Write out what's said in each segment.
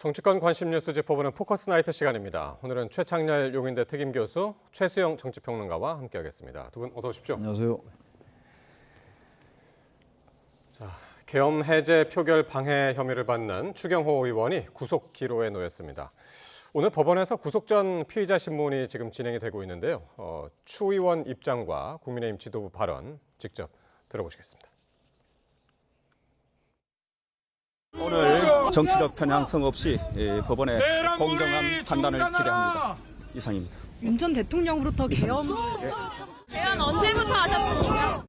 정치권 관심 뉴스 짚어보는 포커스 나이트 시간입니다. 오늘은 최창렬 용인대 특임교수, 최수영 정치평론가와 함께하겠습니다. 두 분 어서 오십시오. 안녕하세요. 자, 계엄 해제 표결 방해 혐의를 받는 추경호 의원이 구속 기로에 놓였습니다. 오늘 법원에서 구속 전 피의자 신문이 지금 진행이 되고 있는데요. 추 의원 입장과 국민의힘 지도부 발언 직접 들어보시겠습니다. 오늘 정치적 편향성 없이 법원의 공정한 판단을 기대합니다. 이상입니다. 윤 전 대통령으로부터 계엄 언제부터 하셨습니까?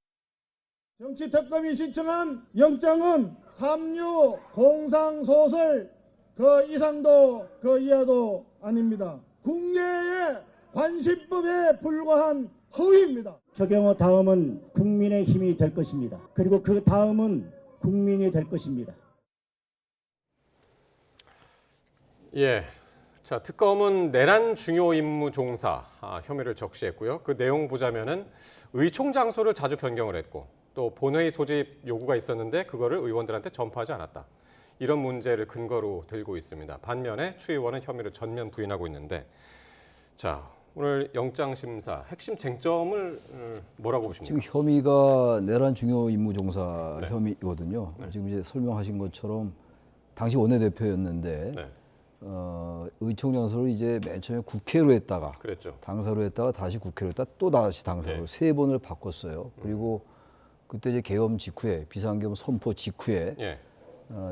정치특검이 신청한 영장은 삼류 공상소설 그 이상도 그 이하도 아닙니다. 국내의 관심법에 불과한 허위입니다. 추경호 다음은 국민의 힘이 될 것입니다. 그리고 그 다음은 국민이 될 것입니다. 예. 자, 특검은 내란 중요 임무 종사 혐의를 적시했고요. 그 내용 보자면은 의총 장소를 자주 변경을 했고 또 본회의 소집 요구가 있었는데 그거를 의원들한테 전파하지 않았다. 이런 문제를 근거로 들고 있습니다. 반면에 추 의원은 혐의를 전면 부인하고 있는데 자, 오늘 영장 심사 핵심 쟁점을 뭐라고 보십니까? 지금 혐의가 내란 중요 임무 종사 네. 혐의거든요. 네. 지금 이제 설명하신 것처럼 당시 원내대표였는데 네. 의총 장소를 이제 맨 처음에 국회로 했다가 그랬죠. 당사로 했다가 다시 국회로 했다 또 다시 당사로 네. 세 번을 바꿨어요. 그리고 그때 이제 계엄 직후에 비상계엄 선포 직후에 예.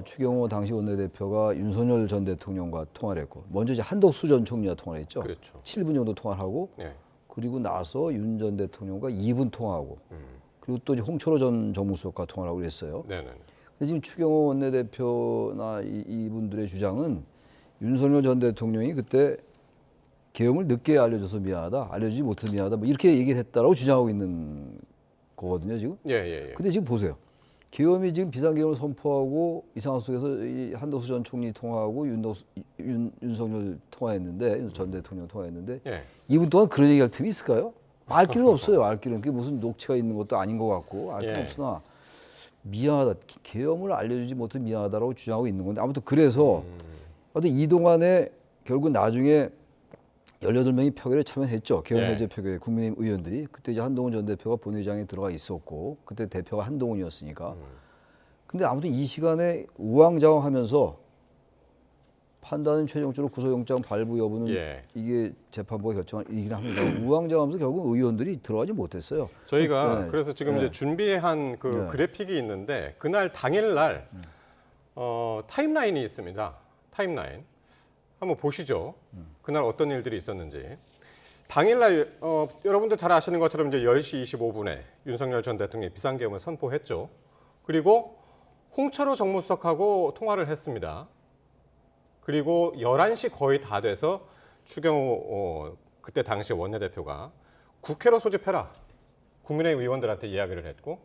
추경호 당시 원내대표가 윤석열 전 대통령과 통화를 했고 먼저 이제 한덕수 전 총리와 통화를 했죠. 그렇죠. 7분 정도 통화를 하고 예. 그리고 나서 윤 전 대통령과 2분 통화하고 그리고 또 이제 홍철호 전 정무수석과 통화를 하고 그랬어요. 네네. 근데 지금 추경호 원내대표나 이분들의 주장은 윤석열 전 대통령이 그때 계엄을 늦게 알려줘서 미안하다, 알려주지 못해서 미안하다, 뭐 이렇게 얘기를 했다라고 주장하고 있는 거거든요, 지금. 예. 근데 지금 보세요. 계엄이 지금 비상계엄을 선포하고 이 상황 속에서 이 한덕수 전 총리 통화하고 윤석열 통화했는데, 전 대통령 통화했는데, 예. 2분 동안 그런 얘기할 틈이 있을까요? 알 길은 없어요, 알 길은. 그게 무슨 녹취가 있는 것도 아닌 것 같고, 알 필요 예. 없으나, 미안하다, 계엄을 알려주지 못해 미안하다라고 주장하고 있는 건데, 아무튼 그래서, 이동안에 결국 나중에 18명이 표결에 참여했죠. 계엄 해제 표결에 국민의힘 의원들이. 그때 이제 한동훈 전 대표가 본회의장에 들어가 있었고 그때 대표가 한동훈이었으니까. 근데 아무튼 이 시간에 우왕좌왕하면서 판단은 최종적으로 구속영장 발부 여부는 이게 재판부가 결정이긴 합니다. 우왕좌왕하면서 결국 의원들이 들어가지 못했어요. 저희가 네. 그래서 지금 이제 준비한 그 그래픽이 있는데 그날 당일날 타임라인이 있습니다. 타임라인. 한번 보시죠. 그날 어떤 일들이 있었는지. 당일날 여러분들 잘 아시는 것처럼 이제 10시 25분에 윤석열 전 대통령이 비상계엄을 선포했죠. 그리고 홍철호 정무수석하고 통화를 했습니다. 그리고 11시 거의 다 돼서 추경호 그때 당시 원내대표가 국회로 소집해라. 국민의힘 의원들한테 이야기를 했고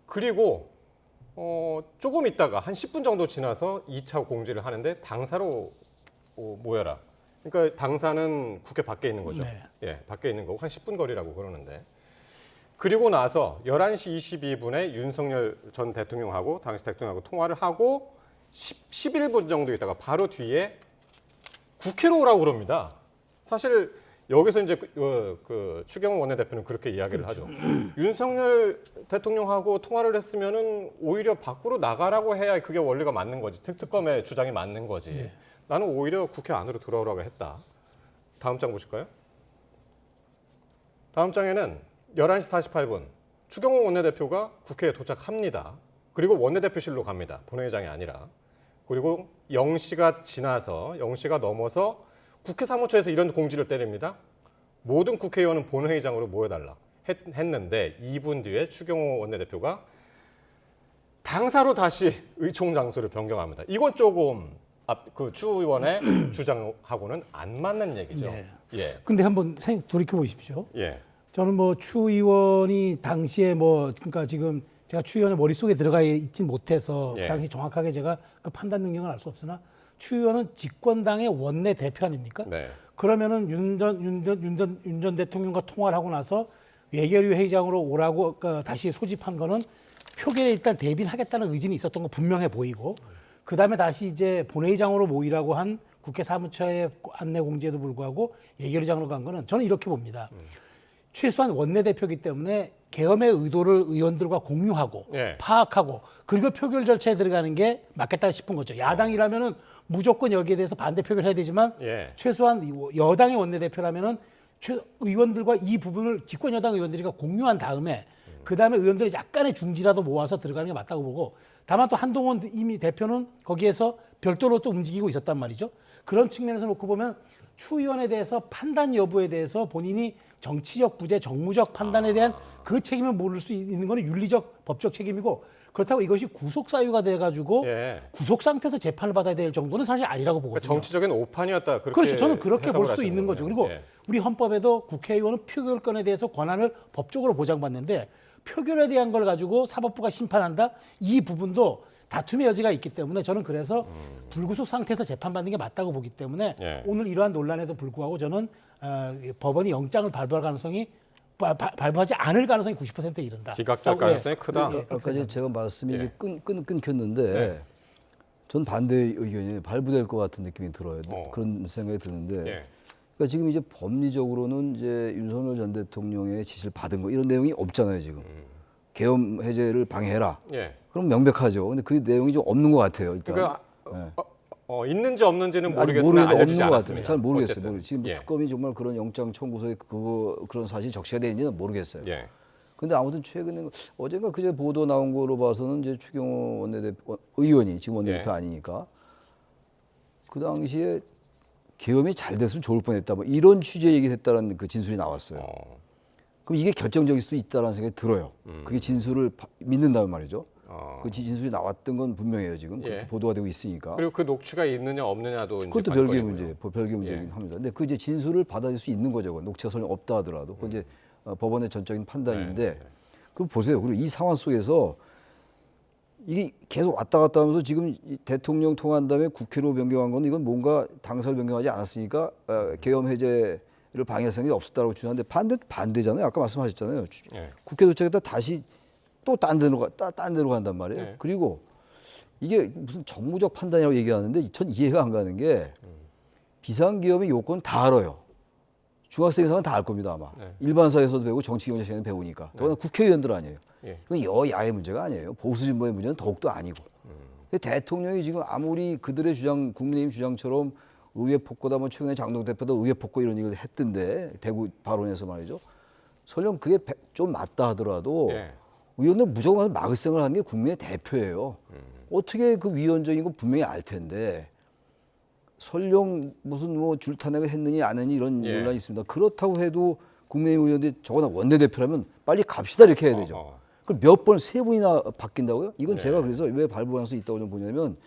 그리고 조금 있다가 한 10분 정도 지나서 2차 공지를 하는데 당사로 모여라. 그러니까 당사는 국회 밖에 있는 거죠. 네. 예, 밖에 있는 거고 한 10분 거리라고 그러는데. 그리고 나서 11시 22분에 윤석열 전 대통령하고 당시 대통령하고 통화를 하고 11분 정도 있다가 바로 뒤에 국회로 오라고 그럽니다. 사실 여기서 이제 그 추경호 원내대표는 그렇게 이야기를 하죠. 윤석열 대통령하고 통화를 했으면은 오히려 밖으로 나가라고 해야 그게 원리가 맞는 거지. 특검의 주장이 맞는 거지. 네. 나는 오히려 국회 안으로 들어오라고 했다. 다음 장 보실까요? 다음 장에는 11시 48분 추경호 원내대표가 국회에 도착합니다. 그리고 원내대표실로 갑니다. 본회의장이 아니라. 그리고 0시가 지나서 0시가 넘어서 국회 사무처에서 이런 공지를 때립니다. 모든 국회의원은 본회의장으로 모여달라 했는데 2분 뒤에 추경호 원내대표가 당사로 다시 의총 장소를 변경합니다. 이건 조금 그 추 의원의 주장하고는 안 맞는 얘기죠. 네. 예. 근데 한번 돌이켜 보십시오. 예. 저는 뭐 추 의원이 당시에 그러니까 지금 제가 추 의원의 머릿속에 들어가 있진 못해서 그 당시 정확하게 제가 그 판단 능력을 알 수 없으나 추 의원은 집권당의 원내 대표 아닙니까? 네. 그러면은 윤 전 대통령과 통화를 하고 나서 외교위 회의장으로 오라고 다시 소집한 거는 표결에 일단 대비하겠다는 의지는 있었던 거 분명해 보이고 그 다음에 다시 이제 본회의장으로 모이라고 한 국회 사무처의 안내 공지에도 불구하고 예결위장으로 간 거는 저는 이렇게 봅니다. 최소한 원내대표이기 때문에 계엄의 의도를 의원들과 공유하고 예. 파악하고 그리고 표결 절차에 들어가는 게 맞겠다 싶은 거죠. 야당이라면은 무조건 여기에 대해서 반대 표결해야 되지만 예. 최소한 여당의 원내대표라면은 의원들과 이 부분을 집권 여당 의원들이 공유한 다음에 그 다음에 의원들이 약간의 중지라도 모아서 들어가는 게 맞다고 보고 다만 또 한동훈 이미 대표는 거기에서 별도로 또 움직이고 있었단 말이죠. 그런 측면에서 놓고 보면 추위원에 대해서 판단 여부에 대해서 본인이 정치적 부재, 정무적 판단에 대한 그 책임을 물을 수 있는 것은 윤리적, 법적 책임이고 그렇다고 이것이 구속 사유가 돼가지고 예. 구속 상태에서 재판을 받아야 될 정도는 사실 아니라고 보거든요. 그러니까 정치적인 오판이었다. 그렇게 그렇죠. 저는 그렇게 볼 해석을 수도 있는 하시는 거죠. 거네요. 그리고 예. 우리 헌법에도 국회의원은 표결권에 대해서 권한을 법적으로 보장받는데 표결에 대한 걸 가지고 사법부가 심판한다? 이 부분도 다툼의 여지가 있기 때문에 저는 그래서 불구속 상태에서 재판받는 게 맞다고 보기 때문에 예. 오늘 이러한 논란에도 불구하고 저는 법원이 영장을 발부할 가능성이 발부하지 않을 가능성이 90%에 이른다. 기각될 가능성이 크다. 예, 아까 이제 제가 말씀이 예. 이제 끊겼는데 네. 전 반대 의견이 발부될 것 같은 느낌이 들어요. 그런 생각이 드는데 예. 그러니까 지금 이제 법리적으로는 이제 윤석열 전 대통령의 지시를 받은 거 이런 내용이 없잖아요 지금. 계엄 해제를 방해해라. 예. 그럼 명백하죠. 근데 그 내용이 좀 없는 것 같아요. 일단. 그러니까 네. 있는지 없는지는 아니, 모르겠으나 모르겠는데 알려지지 없는 것 않았습니다. 같아요. 잘 모르겠어요. 어쨌든. 지금 예. 특검이 정말 그런 영장 청구서에 그런 사실이 적시가 되어 있는지는 모르겠어요. 예. 근데 아무튼 최근에 어젠가 그제 보도 나온 거로 봐서는 이제 추경호 원내대표 의원이 지금 원내대표 예. 아니니까 그 당시에 계엄이 잘 됐으면 좋을 뻔했다. 뭐 이런 취지의 얘기 했다는 그 진술이 나왔어요. 그럼 이게 결정적일 수 있다라는 생각이 들어요. 그게 진술을 믿는다는 말이죠. 그 진술이 나왔던 건 분명해요 지금 그렇게 예. 보도가 되고 있으니까. 그리고 그 녹취가 있느냐 없느냐도 이제 그것도 별개의 관건이고요. 문제, 별개의 문제긴 예. 합니다. 근데 그 이제 진술을 받아들일 수 있는 거죠. 그건. 녹취가 설령 없다 하더라도 그건 이제 법원의 전적인 판단인데, 네. 그럼 보세요. 그리고 이 상황 속에서 이게 계속 왔다 갔다 하면서 지금 이 대통령 통한 다음에 국회로 변경한 건 이건 뭔가 당사를 변경하지 않았으니까 계엄 해제를 방해할 생각이 없었다고 주장하는데 반대잖아요. 아까 말씀하셨잖아요. 예. 국회 도착했다 다시 또 딴 데로 간단 말이에요. 네. 그리고 이게 무슨 정무적 판단이라고 얘기하는데 전 이해가 안 가는 게 비상계엄의 요건 다 알아요. 중학생 이상은 다 알 겁니다 아마. 네. 일반사에서도 배우고 정치경제 시간에 배우니까. 더구나 국회의원들 아니에요. 예. 그건 여야의 문제가 아니에요. 보수 진보의 문제는 더욱더 아니고. 근데 대통령이 지금 아무리 그들의 주장, 국민의힘 주장처럼 의회 폭거다, 뭐 최근에 장동 대표도 의회 폭거 이런 얘기를 했던데 대구 발언에서 말이죠. 설령 그게 좀 맞다 하더라도 예. 의원들 무조건 막을 생각을 하는 게 국민의 대표예요. 어떻게 그 위헌적인 거 분명히 알 텐데 설령 무슨 뭐 줄타내가 했느니 안 했느니 이런 예. 논란이 있습니다. 그렇다고 해도 국민의힘 의원들이 적어도 원내대표라면 빨리 갑시다 이렇게 해야 되죠. 그럼 몇 번, 세 번이나 바뀐다고요? 이건 네. 제가 그래서 왜 발부 가능성이 있다고 좀 보냐면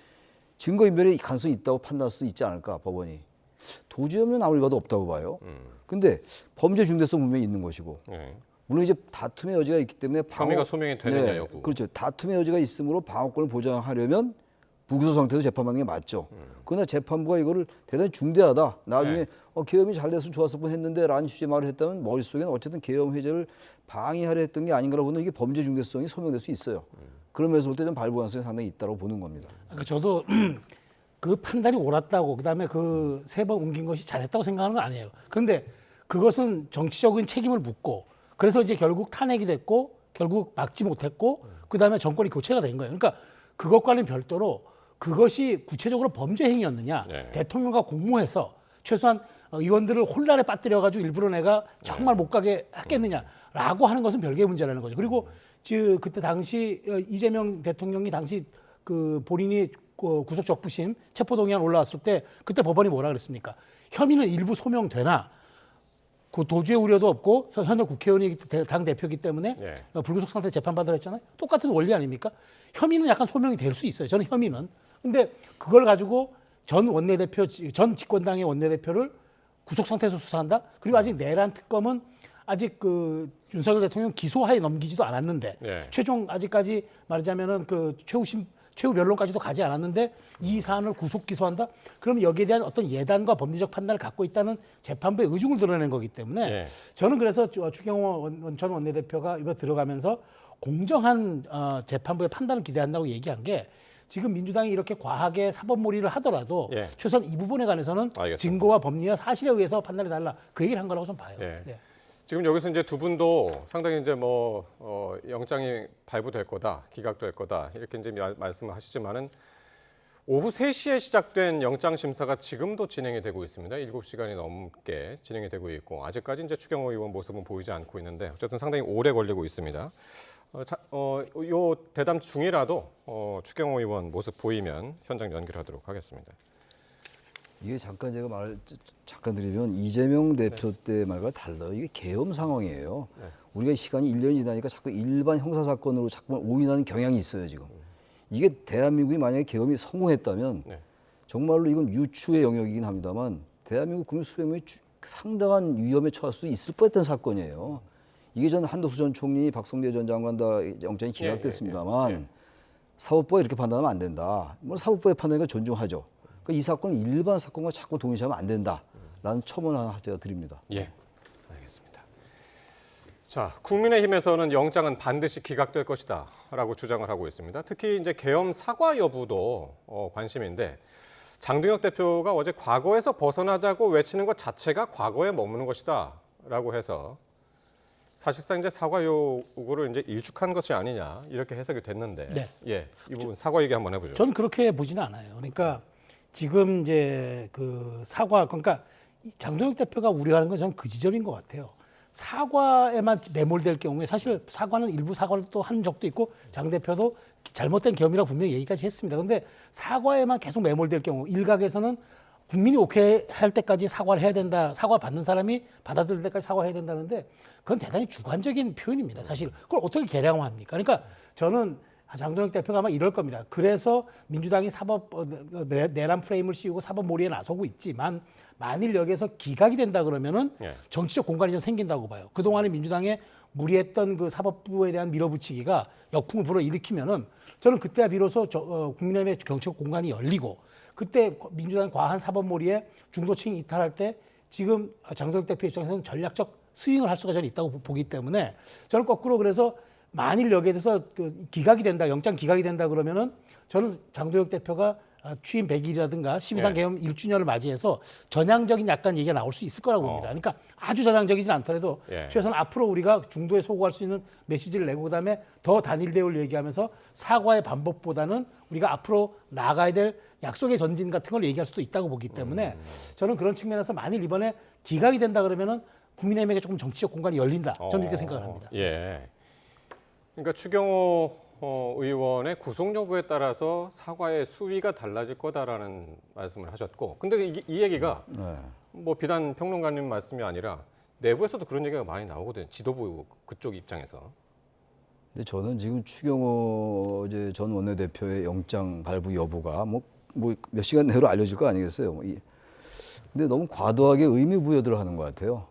증거인멸의 가능성이 있다고 판단할 수도 있지 않을까 법원이. 도주하면 아무리 봐도 없다고 봐요. 근데 범죄 중대성 분명히 있는 것이고 예. 물론 이제 다툼의 여지가 있기 때문에 혐의가 소명이 되느냐 여부. 그렇죠. 다툼의 여지가 있으므로 방어권을 보장하려면 불구속 상태에서 재판받는 게 맞죠. 그러나 재판부가 이거를 대단히 중대하다. 나중에 네. 계엄이 잘 됐으면 좋았을 뻔했는데 라는 취지의 말을 했다면 머릿속에는 어쨌든 계엄 해제를 방해하려 했던 게 아닌가라고 보는 이게 범죄 중대성이 소명될 수 있어요. 그러면서 볼 때 좀 발부 가능성이 상당히 있다고 보는 겁니다. 그러니까 저도 그 판단이 옳았다고 그다음에 그 세 번 옮긴 것이 잘했다고 생각하는 건 아니에요. 그런데 그것은 정치적인 책임을 묻고 그래서 이제 결국 탄핵이 됐고 결국 막지 못했고 그다음에 정권이 교체가 된 거예요. 그러니까 그것과는 별도로 그것이 구체적으로 범죄 행위였느냐 네. 대통령과 공모해서 최소한 의원들을 혼란에 빠뜨려가지고 일부러 내가 정말 못 가게 했겠느냐라고 하는 것은 별개의 문제라는 거죠. 그리고 그때 당시 이재명 대통령이 당시 그 본인이 구속 적부심 체포동의안 올라왔을 때 그때 법원이 뭐라 그랬습니까? 혐의는 일부 소명되나 그 도주의 우려도 없고 현역 국회의원이 당 대표이기 때문에 네. 불구속 상태 재판받으라 했잖아요. 똑같은 원리 아닙니까? 혐의는 약간 소명이 될 수 있어요. 저는 혐의는. 근데 그걸 가지고 전 원내대표, 전 집권당의 원내대표를 구속 상태에서 수사한다? 그리고 아직 내란 특검은 아직 그 윤석열 대통령 기소하에 넘기지도 않았는데 네. 최종 아직까지 말하자면은 그 최후 변론까지도 가지 않았는데 이 사안을 구속 기소한다? 그러면 여기에 대한 어떤 예단과 법리적 판단을 갖고 있다는 재판부의 의중을 드러낸 거기 때문에 예. 저는 그래서 추경호 전 원내대표가 이번 들어가면서 공정한 재판부의 판단을 기대한다고 얘기한 게 지금 민주당이 이렇게 과하게 사법몰이를 하더라도 예. 최소한 이 부분에 관해서는 알겠습니다. 증거와 법리와 사실에 의해서 판단해 달라 그 얘기를 한 거라고 좀 봐요. 예. 네. 지금 여기서 이제 두 분도 상당히 이제 뭐 영장이 발부될 거다, 기각될 거다 이렇게 이제 말씀을 하시지만은 오후 3시에 시작된 영장 심사가 지금도 진행이 되고 있습니다. 7시간이 넘게 진행이 되고 있고 아직까지 이제 추경호 의원 모습은 보이지 않고 있는데 어쨌든 상당히 오래 걸리고 있습니다. 요 대담 중이라도 추경호 의원 모습 보이면 현장 연결하도록 하겠습니다. 이게 잠깐 제가 잠깐 드리면 이재명 대표 때 말과 달라요. 이게 계엄 상황이에요. 네. 우리가 시간이 1년이 지나니까 자꾸 일반 형사 사건으로 자꾸 오인하는 경향이 있어요 지금. 이게 대한민국이 만약에 계엄이 성공했다면 네. 정말로 이건 유추의 영역이긴 합니다만 대한민국 국민 수백 명이 상당한 위험에 처할 수 있을 뻔했던 사건이에요. 이게 전 한덕수 전 총리, 박성대 전 장관 다 영장이 기각됐습니다만 사법부가 이렇게 판단하면 안 된다. 뭐 사법부의 판단을 존중하죠. 그러니까 이 사건은 일반 사건과 자꾸 동일시하면 안 된다라는 첨언 하나 제가 드립니다. 예, 알겠습니다. 자, 국민의힘에서는 영장은 반드시 기각될 것이다라고 주장을 하고 있습니다. 특히 이제 계엄 사과 여부도 관심인데 장동혁 대표가 어제 과거에서 벗어나자고 외치는 것 자체가 과거에 머무는 것이다라고 해서 사실상 이제 사과 요구를 이제 일축한 것이 아니냐 이렇게 해석이 됐는데, 네. 예, 이 부분 사과 얘기 한번 해보죠. 저는 그렇게 보지는 않아요. 그러니까 지금 이제 그 사과, 그러니까 장동혁 대표가 우려하는 건 저는 그 지점인 것 같아요. 사과에만 매몰될 경우에 사실 사과는 일부 사과를 또 한 적도 있고 장 대표도 잘못된 겸이라고 분명히 얘기까지 했습니다. 그런데 사과에만 계속 매몰될 경우 일각에서는 국민이 오케이 할 때까지 사과를 해야 된다. 사과 받는 사람이 받아들일 때까지 사과해야 된다는데 그건 대단히 주관적인 표현입니다. 사실 그걸 어떻게 계량화합니까? 그러니까 저는 장동혁 대표가 아마 이럴 겁니다. 그래서 민주당이 사법 내란 프레임을 씌우고 사법몰이에 나서고 있지만 만일 여기에서 기각이 된다 그러면은 정치적 공간이 좀 생긴다고 봐요. 그동안에 민주당에 무리했던 그 사법부에 대한 밀어붙이기가 역풍을 불어일으키면은 저는 그때야 비로소 국민의힘의 정치적 공간이 열리고 그때 민주당 과한 사법몰이에 중도층이 이탈할 때 지금 장동혁 대표 입장에서는 전략적 스윙을 할 수가 저는 있다고 보기 때문에 저는 거꾸로 그래서 만일 여기에 대해서 기각이 된다, 영장 기각이 된다 그러면은 저는 장동혁 대표가 취임 100일이라든가 12.3 계엄 1주년을 맞이해서 전향적인 약간 얘기가 나올 수 있을 거라고 봅니다. 그러니까 아주 전향적이진 않더라도 최소한 앞으로 우리가 중도에 소구할 수 있는 메시지를 내고 그다음에 더 단일 대우를 얘기하면서 사과의 반복보다는 우리가 앞으로 나아가야 될 약속의 전진 같은 걸 얘기할 수도 있다고 보기 때문에 저는 그런 측면에서 만일 이번에 기각이 된다 그러면은 국민의힘에게 조금 정치적 공간이 열린다. 저는 이렇게 생각을 합니다. 예. 그러니까 추경호 의원의 구속 여부에 따라서 사과의 수위가 달라질 거다라는 말씀을 하셨고, 근데 이 얘기가 뭐 비단 평론가님 말씀이 아니라 내부에서도 그런 얘기가 많이 나오거든요. 지도부 그쪽 입장에서. 근데 저는 지금 추경호 이제 전 원내대표의 영장 발부 여부가 뭐 몇 시간 내로 알려질 거 아니겠어요. 근데 너무 과도하게 의미 부여들을 하는 것 같아요.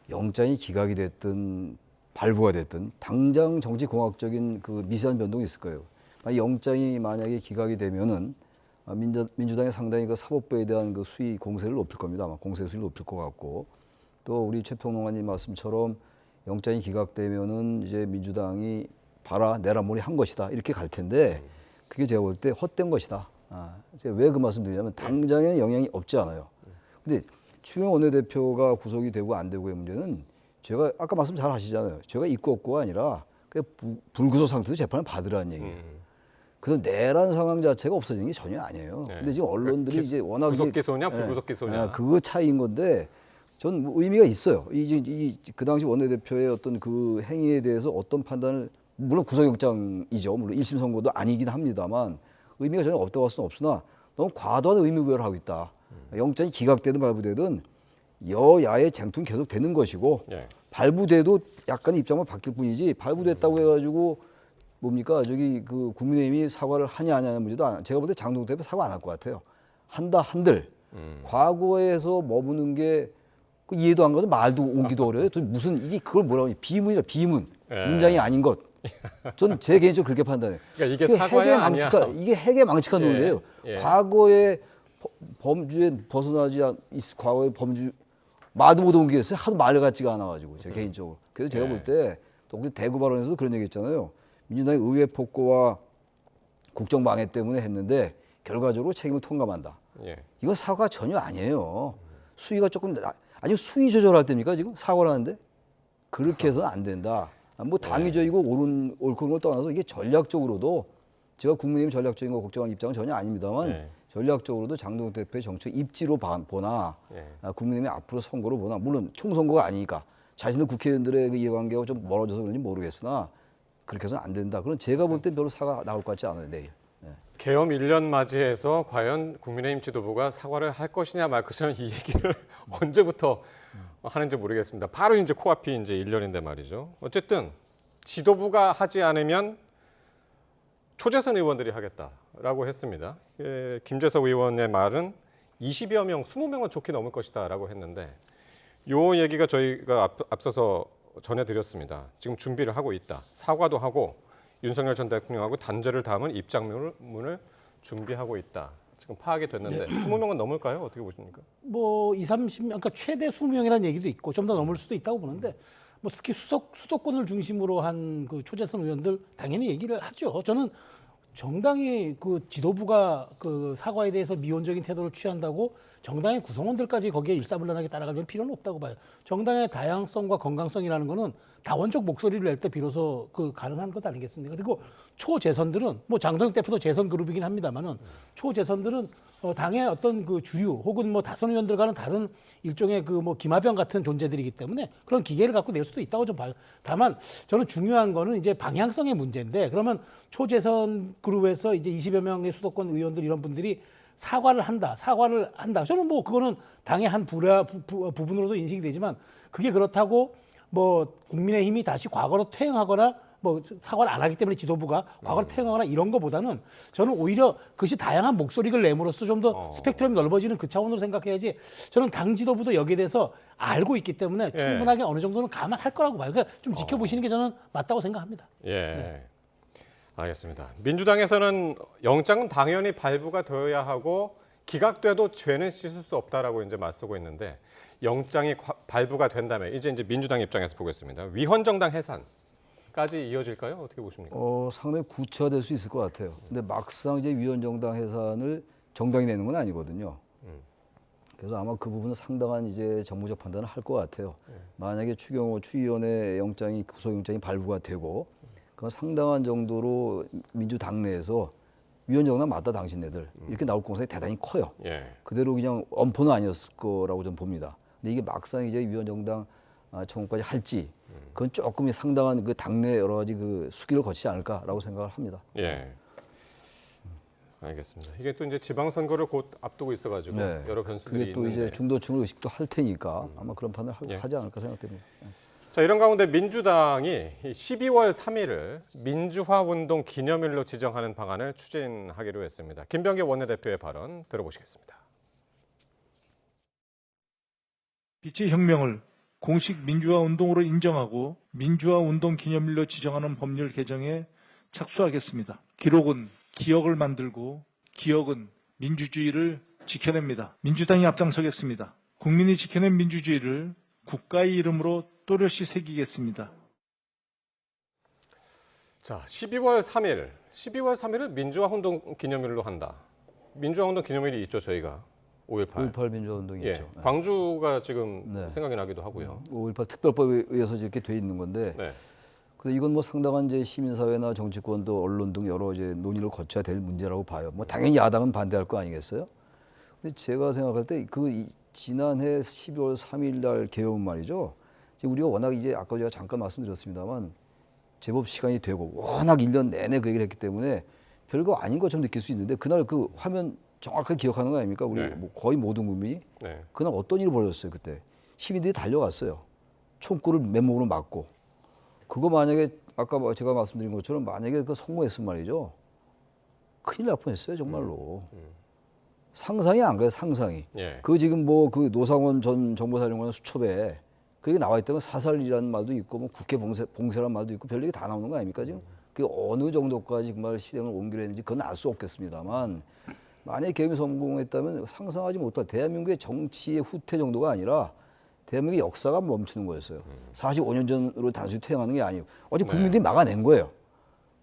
영장이 기각이 됐든 발부가 됐든 당장 정치공학적인 그 미세한 변동이 있을 거예요. 영장이 만약에 기각이 되면은 민주당이 상당히 그 사법부에 대한 그 수위 공세를 높일 겁니다. 아마 공세 수위를 높일 것 같고 또 우리 최평론가님 말씀처럼 영장이 기각되면은 이제 민주당이 봐라 내란몰이 한 것이다 이렇게 갈 텐데 그게 제가 볼 때 헛된 것이다. 제가 왜 그 말씀드리냐면 당장에 영향이 없지 않아요. 근데 추경호 원내대표가 구속이 되고 안 되고의 문제는 제가 아까 말씀 잘 하시잖아요. 제가 있고 없고가 아니라 그냥 불구속 상태에서 재판을 받으라는 얘기예요. 그래서 내란 상황 자체가 없어지는 게 전혀 아니에요. 근데 지금 언론들이 이제 워낙 구속 기소냐 불구속 기소냐 그거 차이인 건데 전 의미가 있어요. 그 당시 원내대표의 어떤 그 행위에 대해서 어떤 판단을 물론 구속영장이죠. 물론 1심 선고도 아니긴 합니다만 의미가 전혀 없다고 할 수는 없으나 너무 과도한 의미 부여를 하고 있다. 영장이 기각되든 발부되든 여야의 쟁통이 계속 되는 것이고 발부돼도 약간의 입장만 바뀔 뿐이지 발부됐다고 해가지고 뭡니까 저기 그 국민의힘이 사과를 하냐 안 하냐 문제도 제가 볼 때 장동혁 대표 사과 안 할 것 같아요. 한다 한들 과거에서 머무는 게 그 이해도 안 가서 말도 옮기도 어려워요. 또 무슨 이게 그걸 뭐라고 하냐 비문이라 비문 문장이 아닌 것. 저는 제 개인적으로 그렇게 판단해요. 그러니까 이게 사과야 아니야. 이게 핵의 망측한 논리예요. 과거의 범주에 벗어나지 과거의 범주 말도 못 옮기겠어요. 하도 말 같지가 않아가지고 제 개인적으로. 그래서 제가 볼 때 또 대구 발언에서도 그런 얘기했잖아요. 민주당의 의회 폭거와 국정 방해 때문에 했는데 결과적으로 책임을 통감한다. 예. 이거 사과 전혀 아니에요. 수위가 조금 아니 수위 조절할 때입니까 지금 사과를 하는데 그렇게 해서는 안 된다. 뭐 당위적이고 옳은 걸 떠나서 이게 전략적으로도 제가 국민의힘 전략적인 거 걱정하는 입장은 전혀 아닙니다만 전략적으로도 장동혁 대표의 정책 입지로 보나 국민의힘이 앞으로 선거로 보나 물론 총선거가 아니니까 자신들 국회의원들의 그 이해관계가 좀 멀어져서 그런지 모르겠으나 그렇게 해서는 안 된다. 그럼 제가 볼 땐 별로 사과 나올 것 같지 않아요 내일. 계엄 1년 맞이해서 과연 국민의힘 지도부가 사과를 할 것이냐 말 것이냐 이 얘기를 언제부터 하는지 모르겠습니다. 바로 이제 코앞이 이제 1년인데 말이죠. 어쨌든 지도부가 하지 않으면 초재선 의원들이 하겠다라고 했습니다. 김재석 의원의 말은 20여 명, 20명은 좋게 넘을 것이다라고 했는데 요 얘기가 저희가 앞서서 전해드렸습니다. 지금 준비를 하고 있다. 사과도 하고 윤석열 전 대통령하고 단절을 담은 입장문을 준비하고 있다. 지금 파악이 됐는데 20명은 넘을까요? 어떻게 보십니까? 뭐 20, 30명, 그러니까 최대 20명이라는 얘기도 있고 좀 더 넘을 수도 있다고 보는데 뭐 특히 수도권을 중심으로 한 그 초재선 의원들 당연히 얘기를 하죠. 저는 정당이 그 지도부가 그 사과에 대해서 미온적인 태도를 취한다고 정당의 구성원들까지 거기에 일사불란하게 따라갈 필요는 없다고 봐요. 정당의 다양성과 건강성이라는 거는 다원적 목소리를 낼 때 비로소 그 가능한 것 아니겠습니까? 그리고 초재선들은 뭐 장동혁 대표도 재선 그룹이긴 합니다만은 초재선들은 당의 어떤 그 주류 혹은 뭐 다선 의원들과는 다른 일종의 그 뭐 기마병 같은 존재들이기 때문에 그런 기계를 갖고 낼 수도 있다고 좀 봐요. 다만 저는 중요한 거는 이제 방향성의 문제인데 그러면 초재선 그룹에서 이제 20여 명의 수도권 의원들 이런 분들이 사과를 한다. 저는 뭐 그거는 당의 한 부분으로도 인식이 되지만 그게 그렇다고 뭐 국민의힘이 다시 과거로 퇴행하거나 뭐 사과를 안 하기 때문에 지도부가 과거로 퇴행하거나 이런 거보다는 저는 오히려 그것이 다양한 목소리를 내므로써 좀 더 스펙트럼이 넓어지는 그 차원으로 생각해야지 저는 당 지도부도 여기에 대해서 알고 있기 때문에 충분하게 어느 정도는 감안할 거라고 봐요. 그러니까 좀 지켜보시는 게 저는 맞다고 생각합니다. 예. 알겠습니다. 민주당에서는 영장은 당연히 발부가 되어야 하고 기각돼도 죄는 씻을 수 없다라고 이제 맞서고 있는데 영장이 발부가 된다면 이제 민주당 입장에서 보겠습니다. 위헌정당 해산까지 이어질까요? 어떻게 보십니까? 상당히 구체화될 수 있을 것 같아요. 근데 막상 이제 위헌정당 해산을 정당이 내는 건 아니거든요. 그래서 아마 그 부분은 상당한 이제 정무적 판단을 할 것 같아요. 만약에 추경호 추위원회 영장이 구속영장이 발부가 되고 그건 상당한 정도로 민주당 내에서 위헌정당 맞다 당신네들 이렇게 나올 가능성이 대단히 커요. 그대로 그냥 엄포는 아니었을 거라고 좀 봅니다. 근데 이게 막상 이제 위헌정당 청구까지 할지 그건 조금 상당한 그 당내 여러 가지 그 수기를 거치지 않을까라고 생각을 합니다. 예. 알겠습니다. 이게 또 이제 지방선거를 곧 앞두고 있어가지고 여러 변수들이 그게 또 있는데. 이제 중도층을 의식도 할 테니까 아마 그런 판단을 하지 않을까 생각됩니다. 자, 이런 가운데 민주당이 12월 3일을 민주화운동 기념일로 지정하는 방안을 추진하기로 했습니다. 김병기 원내대표의 발언 들어보시겠습니다. 빛의 혁명을 공식 민주화운동으로 인정하고 민주화운동 기념일로 지정하는 법률 개정에 착수하겠습니다. 기록은 기억을 만들고 기억은 민주주의를 지켜냅니다. 민주당이 앞장서겠습니다. 국민이 지켜낸 민주주의를 국가의 이름으로 또렷이 새기겠습니다. 자, 12월 3일을 민주화운동 기념일로 한다. 민주화운동 기념일이 있죠, 저희가. 5.18. 5.18 민주화운동이 있죠. 광주가 지금 생각이 나기도 하고요. 5.18 특별법에 의해서 이렇게 돼 있는 건데 근데 이건 뭐 상당한 이제 시민사회나 정치권도 언론 등 여러 이제 논의를 거쳐야 될 문제라고 봐요. 뭐 당연히 야당은 반대할 거 아니겠어요? 근데 제가 생각할 때 그 지난해 12월 3일 날 개헌 말이죠. 우리가 워낙 이제 아까 제가 잠깐 말씀드렸습니다만 제법 시간이 되고 워낙 1년 내내 그 얘기를 했기 때문에 별거 아닌 것처럼 느낄 수 있는데 그날 그 화면 정확하게 기억하는 거 아닙니까? 우리 뭐 거의 모든 국민이 그날 어떤 일이 벌어졌어요 그때. 시민들이 달려갔어요. 총구를 맨몸으로 맞고. 그거 만약에 아까 제가 말씀드린 것처럼 만약에 그 성공했으면 말이죠. 큰일 날 뻔했어요 정말로. 상상이 안 가요 상상이. 그 지금 뭐 그 노상원 전 정보사령관 수첩에 그게 나와 있다면 사살이라는 말도 있고 뭐 국회 봉쇄라는 말도 있고 별 얘기 다 나오는 거 아닙니까 지금? 그게 어느 정도까지 정말 실행을 옮기려 했는지 그건 알 수 없겠습니다만 만약에 개헌이 성공했다면 상상하지 못할 대한민국의 정치의 후퇴 정도가 아니라 대한민국의 역사가 멈추는 거였어요. 45년 전으로 단순히 퇴행하는 게 아니에요. 어제 국민들이 막아낸 거예요.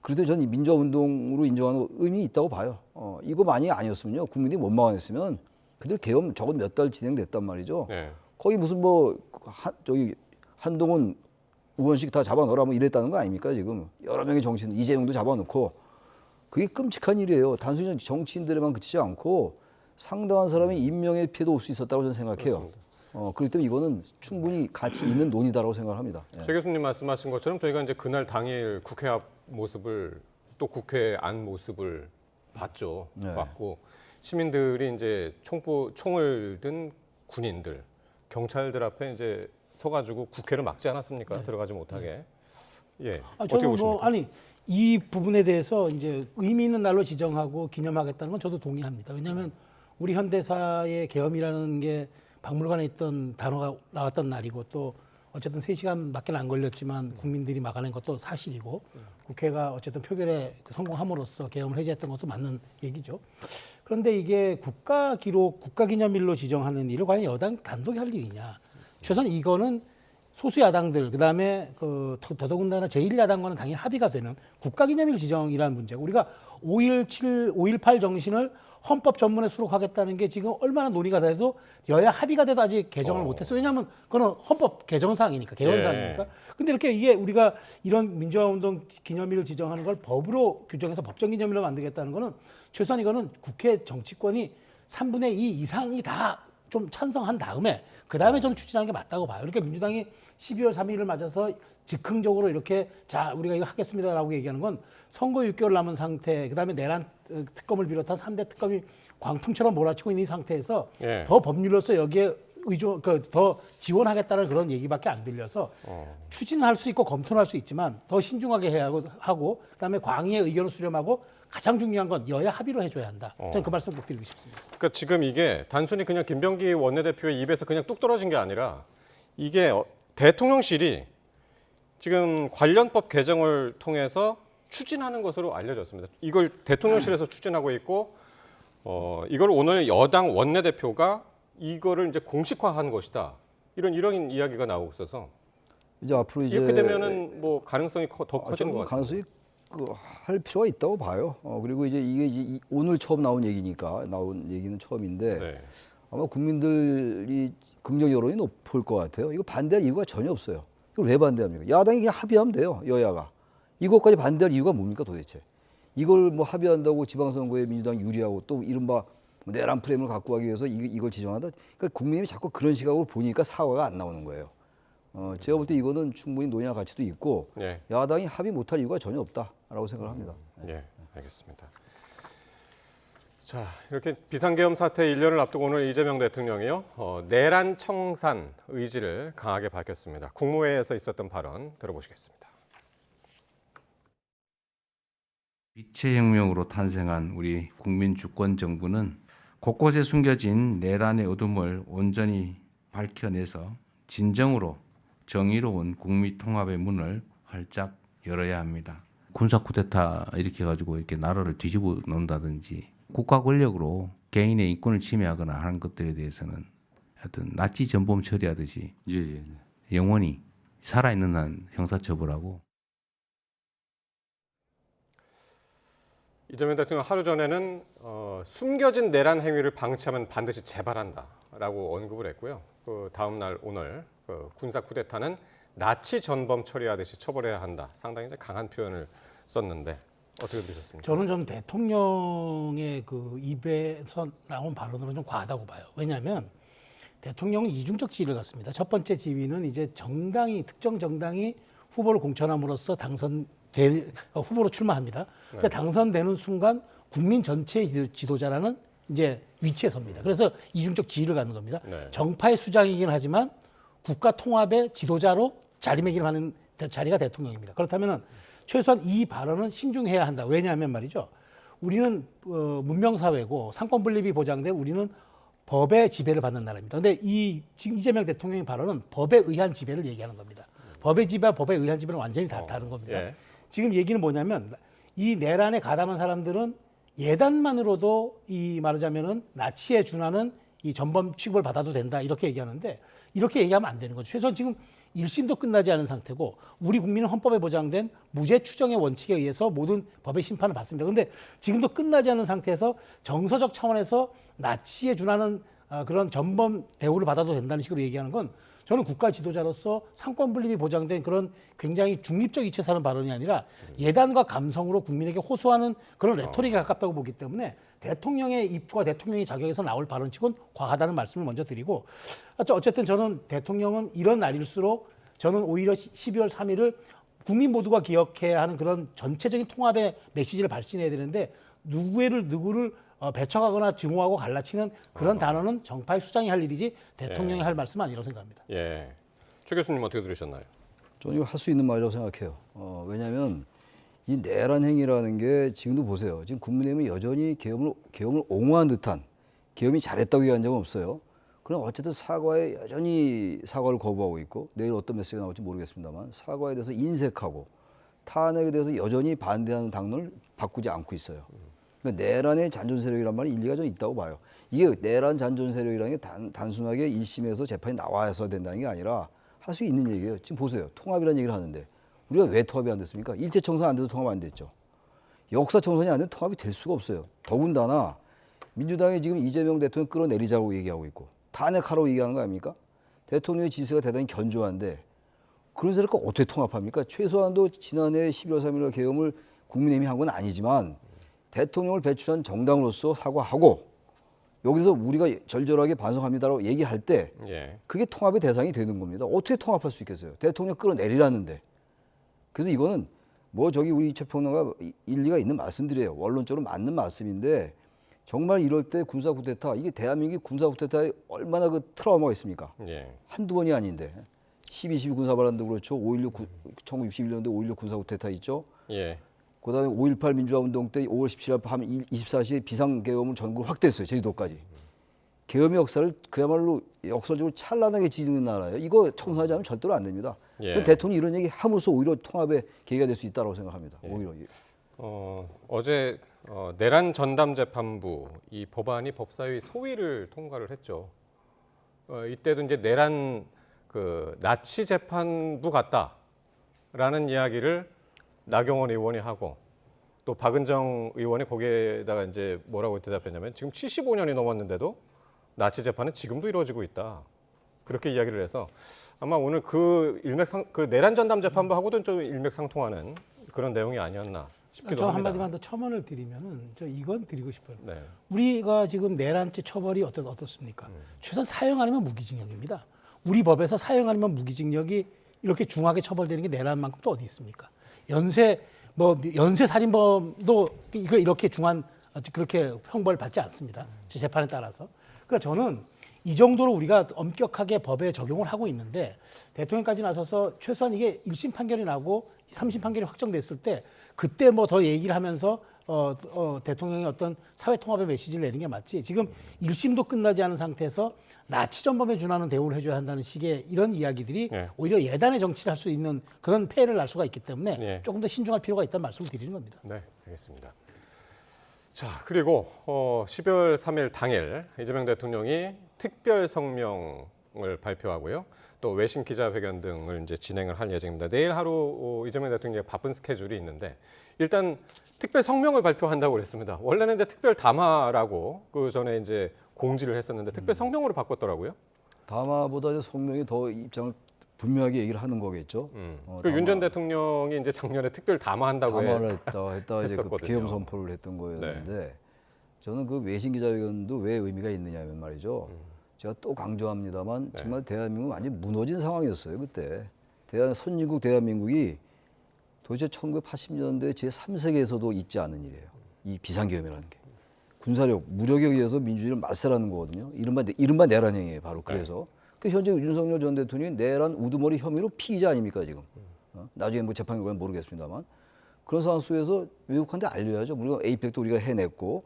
그래도 저는 이 민주화 운동으로 인정하는 의미 있다고 봐요. 이거 만약에 아니었으면요, 국민들이 원망했으면 그들 계엄 적어도 몇 달 진행됐단 말이죠. 네. 거기 무슨 뭐 저기 한동훈 우원식 다 잡아넣으라 뭐 이랬다는 거 아닙니까 지금? 여러 명의 정치인 이재명도 잡아놓고 그게 끔찍한 일이에요. 단순히 정치인들에만 그치지 않고 상당한 사람의 인명의 피해도 올 수 있었다고 저는 생각해요. 그렇기 때문에 이거는 충분히 가치 있는 논의다라고 생각합니다. 최 교수님 말씀하신 것처럼 저희가 이제 그날 당일 국회 앞 모습을 또 국회 안 모습을 봤죠. 네. 봤고 시민들이 이제 총을 든 군인들, 경찰들 앞에 이제 서가지고 국회를 막지 않았습니까? 들어가지 못하게. 예. 어떻게 저는 보십니까? 이 부분에 대해서 이제 의미 있는 날로 지정하고 기념하겠다는 건 저도 동의합니다. 왜냐하면 우리 현대사의 계엄이라는 게 박물관에 있던 단어가 나왔던 날이고 또 어쨌든 3시간밖에 안 걸렸지만 국민들이 막아낸 것도 사실이고 국회가 어쨌든 표결에 성공함으로써 계엄을 해제했던 것도 맞는 얘기죠. 그런데 이게 국가기념일로 지정하는 일을 과연 여당 단독이 할 일이냐. 최소한 이거는 소수 야당들 그다음에 더더군다나 제1야당과는 당연히 합의가 되는 국가기념일 지정이라는 문제고 우리가 5.18 정신을 헌법 전문에 수록하겠다는 게 지금 얼마나 논의가 돼도 여야 합의가 돼도 아직 개정을 못했어요. 왜냐하면 그건 헌법 개정사항이니까 개헌사항이니까. 근데 이렇게 이게 우리가 이런 민주화운동 기념일을 지정하는 걸 법으로 규정해서 법정기념일로 만들겠다는 거는 최소한 이거는 국회 정치권이 3분의 2 이상이 다 좀 찬성한 다음에 그 다음에 저는 추진하는 게 맞다고 봐요. 그러니까 민주당이 12월 3일을 맞아서 즉흥적으로 이렇게 자 우리가 이거 하겠습니다라고 얘기하는 건 선거 6개월 남은 상태, 그다음에 내란 특검을 비롯한 3대 특검이 광풍처럼 몰아치고 있는 이 상태에서 더 법률로서 여기에 더 지원하겠다는 그런 얘기밖에 안 들려서 추진할 수 있고 검토할 수 있지만 더 신중하게 해야 하고 그다음에 광의의 의견을 수렴하고 가장 중요한 건 여야 합의로 해줘야 한다. 저는 그 말씀 꼭 드리고 싶습니다. 그러니까 지금 이게 단순히 그냥 김병기 원내대표의 입에서 그냥 뚝 떨어진 게 아니라 이게 대통령실이 지금 관련법 개정을 통해서 추진하는 것으로 알려졌습니다. 이걸 대통령실에서 추진하고 있고 이걸 오늘 여당 원내대표가 이거를 이제 공식화한 것이다. 이런 이야기가 나오고 있어서 이제 앞으로 이제 이렇게 되면은 뭐 가능성이 더 커지는 것 같아요. 가능성이 할 필요가 있다고 봐요. 그리고 이제 이게 오늘 처음 나온 얘기는 처음인데 네. 아마 국민들이 긍정 여론이 높을 것 같아요. 이거 반대할 이유가 전혀 없어요. 이걸 왜 반대합니까? 야당이 그냥 합의하면 돼요. 여야가. 이것까지 반대할 이유가 뭡니까 도대체? 이걸 뭐 합의한다고 지방선거에 민주당이 유리하고 또 이른바 내란 프레임을 갖고 가기 위해서 이걸 지정한다. 그러니까 국민이 자꾸 그런 시각으로 보니까 사과가 안 나오는 거예요. 제가 볼 때 이거는 충분히 논의할 가치도 있고 야당이 합의 못할 이유가 전혀 없다라고 생각을 합니다. 네, 알겠습니다. 자, 이렇게 비상계엄 사태 1년을 앞두고 오늘 이재명 대통령이요 내란 청산 의지를 강하게 밝혔습니다. 국무회의에서 있었던 발언 들어보시겠습니다. 빛의 혁명으로 탄생한 우리 국민 주권 정부는 곳곳에 숨겨진 내란의 어둠을 온전히 밝혀내서 진정으로 정의로운 국민 통합의 문을 활짝 열어야 합니다. 군사 쿠데타 이렇게 해가지고 이렇게 나라를 뒤집어 놓는다든지 국가 권력으로 개인의 인권을 침해하거나 하는 것들에 대해서는 하여튼 나치 전범 처리하듯이 영원히 살아있는 한 형사처벌하고. 이재명 대통령 하루 전에는 숨겨진 내란 행위를 방치하면 반드시 재발한다라고 언급을 했고요. 그 다음 날 오늘 군사 쿠데타는 나치 전범 처리하듯이 처벌해야 한다. 상당히 이제 강한 표현을 썼는데 어떻게 보셨습니까? 저는 좀 대통령의 그 입에서 나온 발언으로는 좀 과하다고 봐요. 왜냐하면 대통령은 이중적 지위를 갖습니다. 첫 번째 지위는 이제 특정 정당이 후보를 공천함으로써 후보로 출마합니다. 그러니까 당선되는 순간 국민 전체의 지도자라는 이제 위치에 섭니다. 그래서 이중적 지위를 갖는 겁니다. 정파의 수장이긴 하지만 국가 통합의 지도자로 자리매김하는 자리가 대통령입니다. 그렇다면 최소한 이 발언은 신중해야 한다. 왜냐하면 말이죠. 우리는 문명사회고 상권 분립이 보장돼 우리는 법의 지배를 받는 나라입니다. 그런데 지금 이재명 대통령의 발언은 법에 의한 지배를 얘기하는 겁니다. 법의 지배와 법에 의한 지배는 완전히 다른 겁니다. 지금 얘기는 뭐냐면 이 내란에 가담한 사람들은 예단만으로도 말하자면은 나치에 준하는 이 전범 취급을 받아도 된다 이렇게 얘기하는데 이렇게 얘기하면 안 되는 거죠. 최소한 지금 1심도 끝나지 않은 상태고 우리 국민은 헌법에 보장된 무죄 추정의 원칙에 의해서 모든 법의 심판을 받습니다. 그런데 지금도 끝나지 않은 상태에서 정서적 차원에서 나치에 준하는 그런 전범 대우를 받아도 된다는 식으로 얘기하는 건 저는 국가 지도자로서 상권 분립이 보장된 그런 굉장히 중립적 이치에서 하는 발언이 아니라 예단과 감성으로 국민에게 호소하는 그런 레토릭에 가깝다고 보기 때문에 대통령의 입과 대통령의 자격에서 나올 발언치곤 과하다는 말씀을 먼저 드리고 어쨌든 저는 대통령은 이런 날일수록 저는 오히려 12월 3일을 국민 모두가 기억해야 하는 그런 전체적인 통합의 메시지를 발신해야 되는데 누구를 배척하거나 증오하고 갈라치는 그런 단어는 정파의 수장이 할 일이지 대통령이 할 말씀은 아니라고 생각합니다. 예. 최 교수님 어떻게 들으셨나요? 저는 이거 할 수 있는 말이라고 생각해요. 왜냐하면 이 내란 행위라는 게 지금도 보세요. 지금 국민의힘은 여전히 계엄을 옹호한 듯한 계엄이 잘했다고 얘기한 적은 없어요. 그럼 어쨌든 사과에 여전히 사과를 거부하고 있고 내일 어떤 메시지가 나올지 모르겠습니다만 사과에 대해서 인색하고 탄핵에 대해서 여전히 반대하는 당론을 바꾸지 않고 있어요. 그러니까 내란의 잔존 세력이란 말이 일리가 좀 있다고 봐요. 이게 내란 잔존 세력이라는 게 단순하게 1심에서 재판이 나와서 된다는 게 아니라 할 수 있는 얘기예요. 지금 보세요. 통합이라는 얘기를 하는데 우리가 왜 통합이 안 됐습니까? 일제 청산 안 돼도 통합 안 됐죠. 역사 청산이 안 되면 통합이 될 수가 없어요. 더군다나 민주당이 지금 이재명 대통령 끌어내리자고 얘기하고 있고 탄핵하라고 얘기하는 거 아닙니까? 대통령의 지세가 대단히 견조한데 그런 세력과 어떻게 통합합니까? 최소한도 지난해 11월 3일 계엄을 국민의힘이 한 건 아니지만 대통령을 배출한 정당으로서 사과하고 여기서 우리가 절절하게 반성합니다라고 얘기할 때 그게 통합의 대상이 되는 겁니다. 어떻게 통합할 수 있겠어요? 대통령 끌어내리라는데. 그래서 이거는 뭐 저기 우리 최평론가 일리가 있는 말씀들이에요. 원론적으로 맞는 말씀인데 정말 이럴 때 군사 쿠데타 이게 대한민국이 군사 쿠데타에 얼마나 그 트라우마가 있습니까? 한두 번이 아닌데 12.12 군사반란도 그렇죠. 1961년도에 5.16 군사 쿠데타 있죠. 그다음에 5.18 민주화 운동 때 5월 17일 밤 24시에 비상계엄을 전국을 확대했어요. 제주도까지. 계엄의 역사를 그야말로 역사적으로 찬란하게 지니는 나라예요. 이거 청산하지 않으면 절대로 안 됩니다. 저는 대통령이 이런 얘기 함으로써 오히려 통합의 계기가 될 수 있다고 생각합니다. 오히려. 어제 내란 전담 재판부 이 법안이 법사위 소위를 통과를 했죠. 이때도 이제 내란 그 나치 재판부 같다라는 이야기를 나경원 의원이 하고 또 박은정 의원이 거기에다가 이제 뭐라고 대답했냐면 지금 75년이 넘었는데도 나치 재판은 지금도 이루어지고 있다. 그렇게 이야기를 해서 아마 오늘 그 내란 전담 재판부하고도 좀 일맥상통하는 그런 내용이 아니었나 싶기도 저 합니다. 한마디만 더 첨언을 드리면은 저 이건 드리고 싶어요. 네. 우리가 지금 내란죄 처벌이 어떻습니까? 최소한 사형 아니면 무기징역입니다. 우리 법에서 사형 아니면 무기징역이 이렇게 중하게 처벌되는 게 내란만큼 또 어디 있습니까? 연쇄 살인범도 이거 이렇게 중한 그렇게 형벌 받지 않습니다. 재판에 따라서. 그러니까 저는 이 정도로 우리가 엄격하게 법에 적용을 하고 있는데 대통령까지 나서서 최소한 이게 1심 판결이 나고 3심 판결이 확정됐을 때 그때 뭐 더 얘기를 하면서 대통령이 어떤 사회 통합의 메시지를 내는 게 맞지. 지금 1심도 끝나지 않은 상태에서 나치 전범에 준하는 대우를 해줘야 한다는 식의 이런 이야기들이 오히려 예단의 정치를 할 수 있는 그런 폐해를 날 수가 있기 때문에 조금 더 신중할 필요가 있다는 말씀을 드리는 겁니다. 네, 알겠습니다. 자, 그리고 12월 3일 당일 이재명 대통령이 특별 성명을 발표하고요. 또 외신 기자회견 등을 이제 진행을 할 예정입니다. 내일 하루 이재명 대통령의 바쁜 스케줄이 있는데 일단 특별 성명을 발표한다고 그랬습니다. 원래는 이제 특별 담화라고 그 전에 이제 공지를 했었는데 특별 성명으로 바꿨더라고요. 담화보다 이제 성명이 더 입장을 분명하게 얘기를 하는 거겠죠. 그 윤 전 대통령이 이제 작년에 특별 담화한다고 담화를 했다 이제 그 했었거든요. 계엄 선포를 했던 거였는데 저는 그 외신 기자회견도 왜 의미가 있느냐면 말이죠. 제가 또 강조합니다만 정말 대한민국은 완전 무너진 상황이었어요 그때. 선진국 대한민국이 도대체 1980년대 제3세계에서도 있지 않은 일이에요. 이 비상계엄이라는 게. 군사력, 무력에 의해서 민주주의를 말살하는 거거든요. 이른바 내란 행위예요. 바로 그래서. 그 현재 윤석열 전 대통령이 내란 우두머리 혐의로 피의자 아닙니까 지금. 나중에 뭐 재판 결과는 모르겠습니다만. 그런 상황 속에서 외국한테 알려야죠. 우리가 에이펙도 우리가 해냈고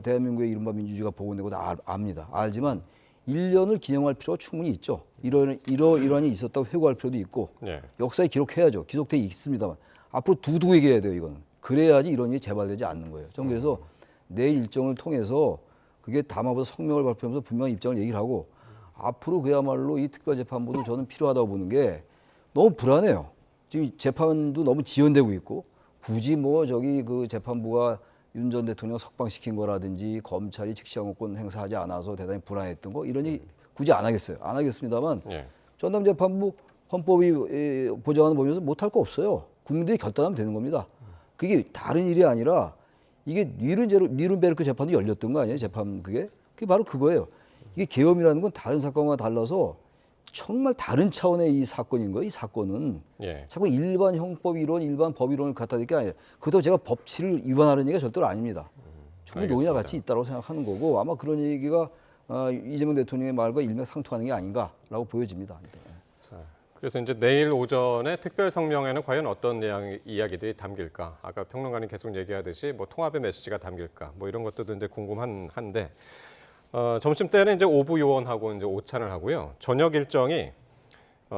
대한민국의 이른바 민주주의가 복원되고 다 압니다. 알지만 1년을 기념할 필요가 충분히 있죠. 이러한이 있었다고 회고할 필요도 있고 역사에 기록해야죠. 기록돼 있습니다만 앞으로 두고 얘기해야 돼요. 이거는. 그래야지 이런 일이 재발되지 않는 거예요. 저는 그래서 내 일정을 통해서 그게 담화보다 성명을 발표하면서 분명히 입장을 얘기를 하고 앞으로 그야말로 이 특별재판부도 저는 필요하다고 보는 게 너무 불안해요. 지금 재판도 너무 지연되고 있고 굳이 뭐 저기 그 재판부가 윤 전 대통령 석방시킨 거라든지 검찰이 즉시항고권 행사하지 않아서 대단히 불안했던 거 이런 얘기 굳이 안 하겠어요. 안 하겠습니다만 전담재판부 헌법이 보장하는 법에서 못할 거 없어요. 국민들이 결단하면 되는 겁니다. 그게 다른 일이 아니라 이게 뉘른베르크 재판도 열렸던 거 아니에요? 재판 그게 바로 그거예요. 이게 계엄이라는 건 다른 사건과 달라서 정말 다른 차원의 이 사건인 거예요. 이 사건은 자꾸 일반 형법 이론, 일반 법 이론을 갖다 댈 게 아니에요. 그것도 제가 법치를 위반하는 얘기가 절대로 아닙니다. 충분히 논의와 같이 있다고 생각하는 거고 아마 그런 얘기가 이재명 대통령의 말과 일맥상통하는 게 아닌가라고 보여집니다. 자, 그래서 이제 내일 오전에 특별 성명에는 과연 어떤 내용 이야기들이 담길까? 아까 평론가님 계속 얘기하듯이 뭐 통합의 메시지가 담길까? 뭐 이런 것도 근데 궁금한데 점심 때는 이제 오부 요원하고 이제 오찬을 하고요. 저녁 일정이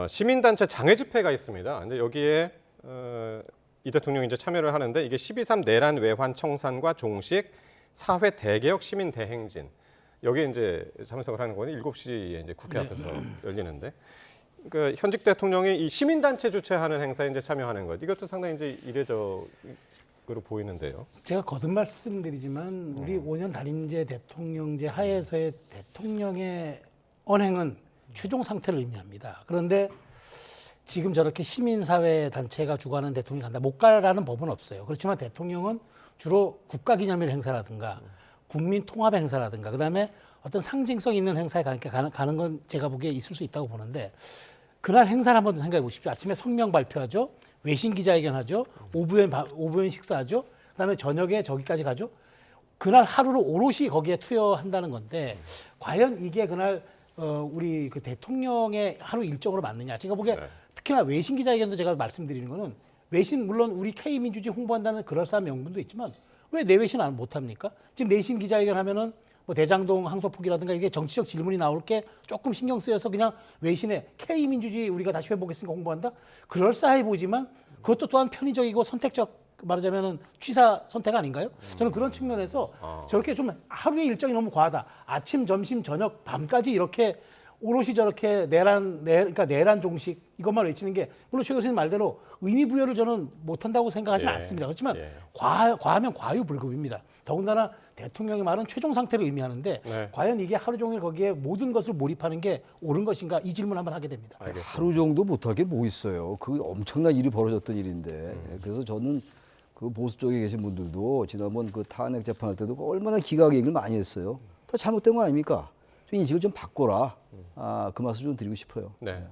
시민단체 장애 집회가 있습니다. 근데 여기에 이 대통령이 이제 참여를 하는데 이게 12.3 내란 외환 청산과 종식 사회 대개혁 시민 대행진. 여기에 이제 참석을 하는 거는 7시에 이제 국회 앞에서 열리는데 그러니까 현직 대통령이 이 시민단체 주최하는 행사에 이제 참여하는 것 이것도 상당히 이제 이례적으로 보이는데요. 제가 거듭 말씀드리지만 우리 5년 단임제 대통령제 하에서의 대통령의 언행은 최종 상태를 의미합니다. 그런데 지금 저렇게 시민사회 단체가 주관하는 대통령이 간다. 못 가라는 법은 없어요. 그렇지만 대통령은 주로 국가기념일 행사라든가 국민 통합 행사라든가 그다음에 어떤 상징성 있는 행사에 가는 건 제가 보기에 있을 수 있다고 보는데 그날 행사를 한번 생각해 보십시오. 아침에 성명 발표하죠. 외신 기자회견하죠. 오부연 식사하죠. 그다음에 저녁에 저기까지 가죠. 그날 하루를 오롯이 거기에 투여한다는 건데 과연 이게 그날 우리 그 대통령의 하루 일정으로 맞느냐. 제가 보기에 특히나 외신 기자회견도 제가 말씀드리는 거는 외신 물론 우리 K민주주의 홍보한다는 그럴싸한 명분도 있지만 왜 내외신 안 못합니까? 지금 내신 기자회견 하면은 뭐 대장동 항소포기라든가 이게 정치적 질문이 나올 게 조금 신경 쓰여서 그냥 외신에 K민주주의 우리가 다시 회복했으니까 홍보한다? 그럴싸해 보이지만 그것도 또한 편의적이고 선택적 말하자면은 취사 선택 아닌가요? 저는 그런 측면에서 저렇게 좀 하루의 일정이 너무 과하다. 아침, 점심, 저녁, 밤까지 이렇게 오롯이 저렇게 그러니까 내란 종식 이것만 외치는 게 물론 최 교수님 말대로 의미 부여를 저는 못한다고 생각하지는 않습니다. 그렇지만 과하면 과유불급입니다. 더군다나 대통령의 말은 최종 상태를 의미하는데 과연 이게 하루 종일 거기에 모든 것을 몰입하는 게 옳은 것인가 이 질문 한번 하게 됩니다. 알겠습니다. 하루 정도 못할 게 뭐 있어요. 그 엄청난 일이 벌어졌던 일인데 그래서 저는 그 보수 쪽에 계신 분들도 지난번 그 탄핵 재판할 때도 얼마나 기각 얘기를 많이 했어요. 다 잘못된 거 아닙니까? 좀 인식을 좀 바꿔라. 그 말씀 좀 드리고 싶어요. 네.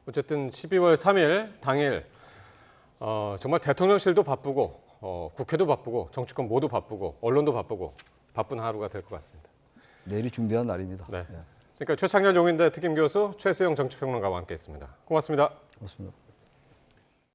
어쨌든 12월 3일 당일 정말 대통령실도 바쁘고 국회도 바쁘고 정치권 모두 바쁘고 언론도 바쁘고 바쁜 하루가 될 것 같습니다. 내일이 중대한 날입니다. 네. 그러니까 최창렬 용인대 특임 교수 최수영 정치평론가와 함께했습니다. 고맙습니다. 고맙습니다.